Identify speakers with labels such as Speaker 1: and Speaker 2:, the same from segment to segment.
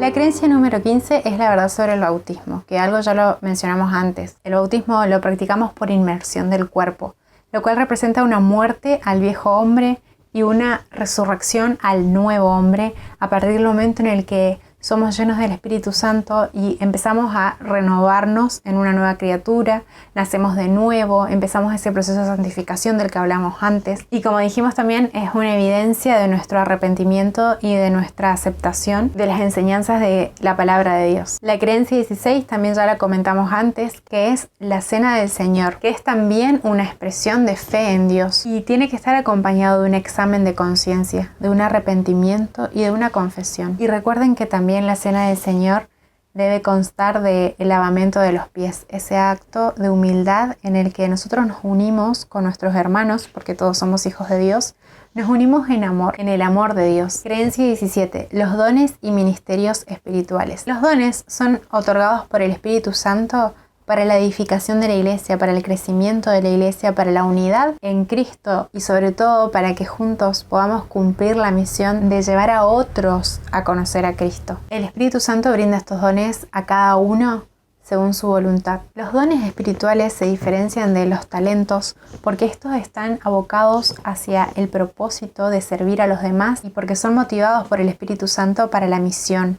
Speaker 1: La creencia número 15 es la verdad sobre el bautismo, que algo ya lo mencionamos antes. El bautismo lo practicamos por inmersión del cuerpo, lo cual representa una muerte al viejo hombre y una resurrección al nuevo hombre a partir del momento en el que somos llenos del Espíritu Santo y empezamos a renovarnos en una nueva criatura, nacemos de nuevo, empezamos ese proceso de santificación del que hablamos antes. Y como dijimos también, es una evidencia de nuestro arrepentimiento y de nuestra aceptación de las enseñanzas de la palabra de Dios. La creencia 16 también ya la comentamos antes, que es la cena del Señor, que es también una expresión de fe en Dios y tiene que estar acompañado de un examen de conciencia, de un arrepentimiento y de una confesión. Y recuerden que también la cena del Señor debe constar del lavamiento de los pies, ese acto de humildad en el que nosotros nos unimos con nuestros hermanos, porque todos somos hijos de Dios, nos unimos en amor, en el amor de Dios. Creencia 17. Los dones y ministerios espirituales. Los dones son otorgados por el Espíritu Santo para la edificación de la iglesia, para el crecimiento de la iglesia, para la unidad en Cristo y sobre todo para que juntos podamos cumplir la misión de llevar a otros a conocer a Cristo. El Espíritu Santo brinda estos dones a cada uno según su voluntad. Los dones espirituales se diferencian de los talentos porque estos están abocados hacia el propósito de servir a los demás y porque son motivados por el Espíritu Santo para la misión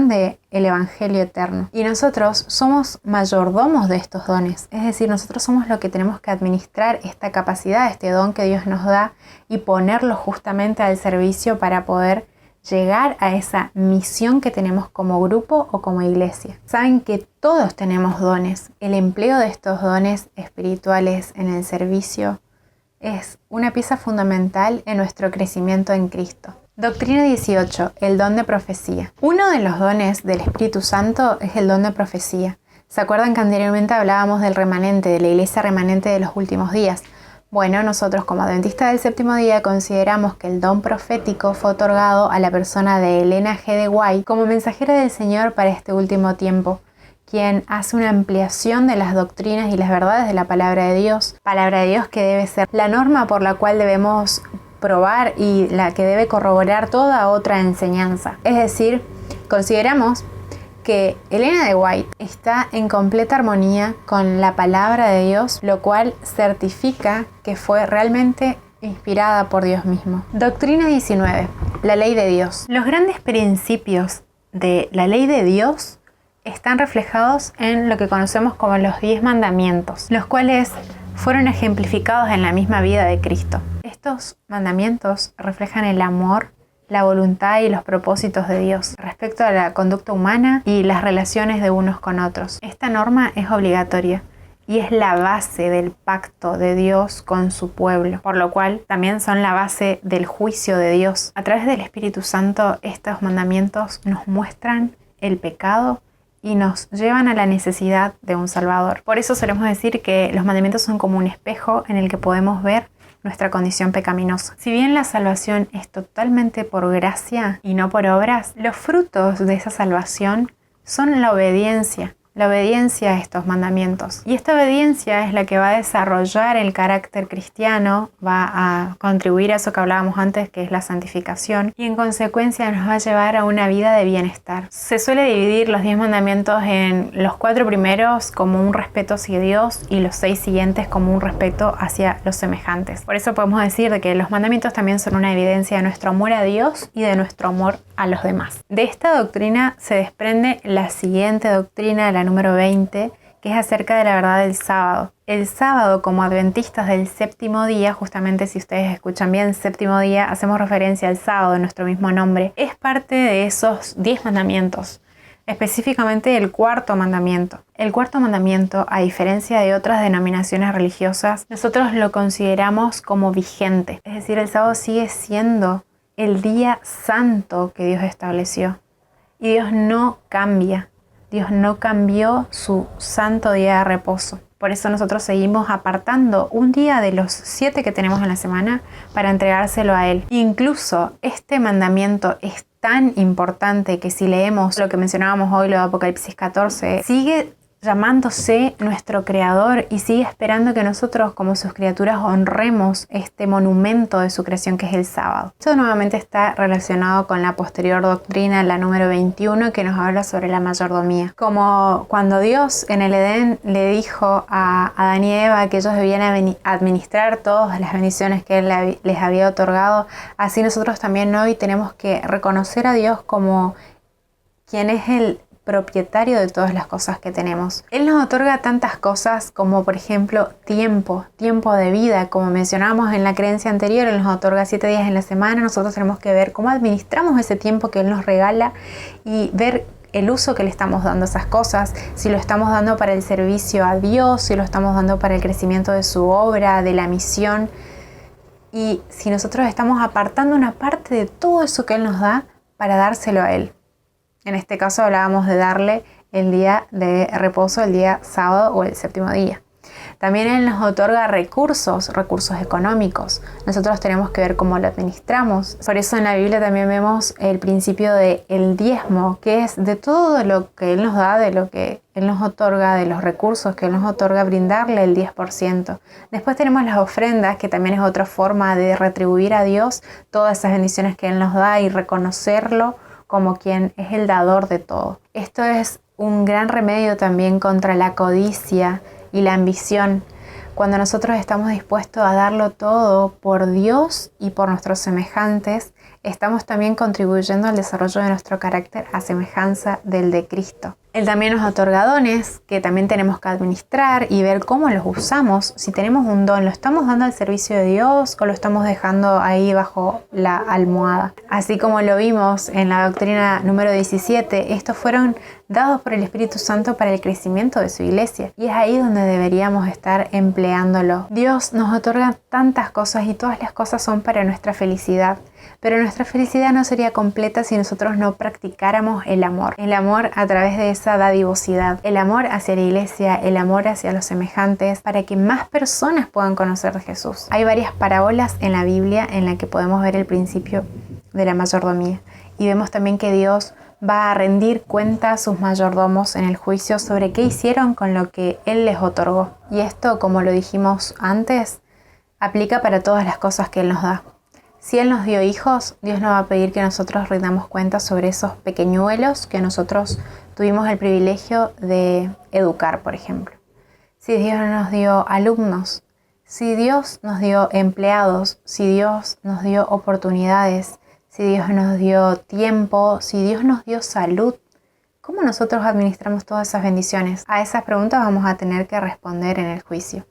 Speaker 1: del Evangelio eterno. Y nosotros somos mayordomos de estos dones, es decir, nosotros somos los que tenemos que administrar esta capacidad, este don que Dios nos da y ponerlo justamente al servicio para poder llegar a esa misión que tenemos como grupo o como iglesia. Saben que todos tenemos dones. El empleo de estos dones espirituales en el servicio es una pieza fundamental en nuestro crecimiento en Cristo. Doctrina 18. El don de profecía. Uno de los dones del Espíritu Santo es el don de profecía. ¿Se acuerdan que anteriormente hablábamos del remanente, de la iglesia remanente de los últimos días? Bueno, nosotros como adventistas del séptimo día consideramos que el don profético fue otorgado a la persona de Elena G. de White como mensajera del Señor para este último tiempo, quien hace una ampliación de las doctrinas y las verdades de la palabra de Dios que debe ser la norma por la cual debemos probar y la que debe corroborar toda otra enseñanza. Es decir, consideramos que Elena de White está en completa armonía con la palabra de Dios, lo cual certifica que fue realmente inspirada por Dios mismo. Doctrina 19. La ley de Dios. Los grandes principios de la ley de Dios están reflejados en lo que conocemos como los 10 mandamientos, los cuales fueron ejemplificados en la misma vida de Cristo. Estos mandamientos reflejan el amor, la voluntad y los propósitos de Dios respecto a la conducta humana y las relaciones de unos con otros. Esta norma es obligatoria y es la base del pacto de Dios con su pueblo, por lo cual también son la base del juicio de Dios. A través del Espíritu Santo, estos mandamientos nos muestran el pecado y nos llevan a la necesidad de un Salvador. Por eso solemos decir que los mandamientos son como un espejo en el que podemos ver nuestra condición pecaminosa. Si bien la salvación es totalmente por gracia y no por obras, los frutos de esa salvación son la obediencia a estos mandamientos. Y esta obediencia es la que va a desarrollar el carácter cristiano, va a contribuir a eso que hablábamos antes, que es la santificación, y en consecuencia nos va a llevar a una vida de bienestar. Se suele dividir los 10 mandamientos en los 4 primeros como un respeto hacia Dios y los 6 siguientes como un respeto hacia los semejantes. Por eso podemos decir de que los mandamientos también son una evidencia de nuestro amor a Dios y de nuestro amor a los demás. De esta doctrina se desprende la siguiente doctrina, la número 20, que es acerca de la verdad del sábado. El sábado, como adventistas del séptimo día, justamente si ustedes escuchan bien, séptimo día, hacemos referencia al sábado en nuestro mismo nombre, es parte de esos 10 mandamientos, específicamente el cuarto mandamiento. El cuarto mandamiento, a diferencia de otras denominaciones religiosas, nosotros lo consideramos como vigente, es decir, el sábado sigue siendo el día santo que Dios estableció y Dios no cambia. Dios no cambió su santo día de reposo. Por eso nosotros seguimos apartando un día de los 7 que tenemos en la semana para entregárselo a Él. Incluso este mandamiento es tan importante que si leemos lo que mencionábamos hoy, lo de Apocalipsis 14, sigue llamándose nuestro creador y sigue esperando que nosotros como sus criaturas honremos este monumento de su creación que es el sábado. Esto nuevamente está relacionado con la posterior doctrina, la número 21, que nos habla sobre la mayordomía. Como cuando Dios en el Edén le dijo a Adán y Eva que ellos debían administrar todas las bendiciones que Él les había otorgado, así nosotros también hoy tenemos que reconocer a Dios como quien es el propietario de todas las cosas que tenemos. Él nos otorga tantas cosas como por ejemplo tiempo de vida, como mencionábamos en la creencia anterior. Él nos otorga 7 días en la semana. Nosotros tenemos que ver cómo administramos ese tiempo que Él nos regala y ver el uso que le estamos dando a esas cosas, si lo estamos dando para el servicio a Dios, si lo estamos dando para el crecimiento de su obra, de la misión, y si nosotros estamos apartando una parte de todo eso que Él nos da para dárselo a Él. En este caso hablábamos de darle el día de reposo, el día sábado o el séptimo día. También Él nos otorga recursos económicos. Nosotros tenemos que ver cómo lo administramos. Por eso en la Biblia también vemos el principio del diezmo, que es de todo lo que Él nos da, de lo que Él nos otorga, de los recursos que Él nos otorga, brindarle el 10%. Después tenemos las ofrendas, que también es otra forma de retribuir a Dios todas esas bendiciones que Él nos da y reconocerlo como quien es el dador de todo. Esto es un gran remedio también contra la codicia y la ambición. Cuando nosotros estamos dispuestos a darlo todo por Dios y por nuestros semejantes, estamos también contribuyendo al desarrollo de nuestro carácter a semejanza del de Cristo. Él también nos otorga dones que también tenemos que administrar y ver cómo los usamos. Si tenemos un don, ¿lo estamos dando al servicio de Dios o lo estamos dejando ahí bajo la almohada? Así como lo vimos en la doctrina número 17, estos fueron dados por el Espíritu Santo para el crecimiento de su iglesia. Y es ahí donde deberíamos estar empleándolo. Dios nos otorga tantas cosas y todas las cosas son para nuestra felicidad. Pero nuestra felicidad no sería completa si nosotros no practicáramos el amor. El amor a través de esa dadivosidad. El amor hacia la iglesia, el amor hacia los semejantes, para que más personas puedan conocer de Jesús. Hay varias parábolas en la Biblia en la que podemos ver el principio de la mayordomía. Y vemos también que Dios va a rendir cuenta a sus mayordomos en el juicio sobre qué hicieron con lo que Él les otorgó. Y esto, como lo dijimos antes, aplica para todas las cosas que Él nos da. Si Él nos dio hijos, Dios nos va a pedir que nosotros rindamos cuenta sobre esos pequeñuelos que nosotros tuvimos el privilegio de educar, por ejemplo. Si Dios nos dio alumnos, si Dios nos dio empleados, si Dios nos dio oportunidades, si Dios nos dio tiempo, si Dios nos dio salud, ¿cómo nosotros administramos todas esas bendiciones? A esas preguntas vamos a tener que responder en el juicio.